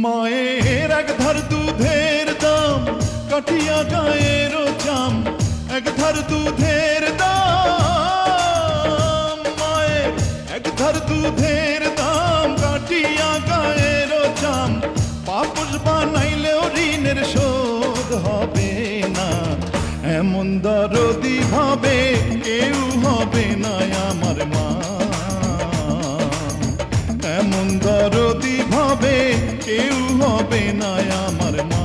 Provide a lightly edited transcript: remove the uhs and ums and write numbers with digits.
মায়ের এক ধার দুধের দাম কাটিয়া গায়ের চাম, এক ধার দুধের দাম, মায়ের এক ধার দুধের দাম কাটিয়া গায়ের চাম, পাপস বানাইলেও ঋণের শোধ হবে না। এমন দরদি ভাবে কেউ হবে না আমার মা, এমন দরদি ভাবে কেউ হবে না আমার মা।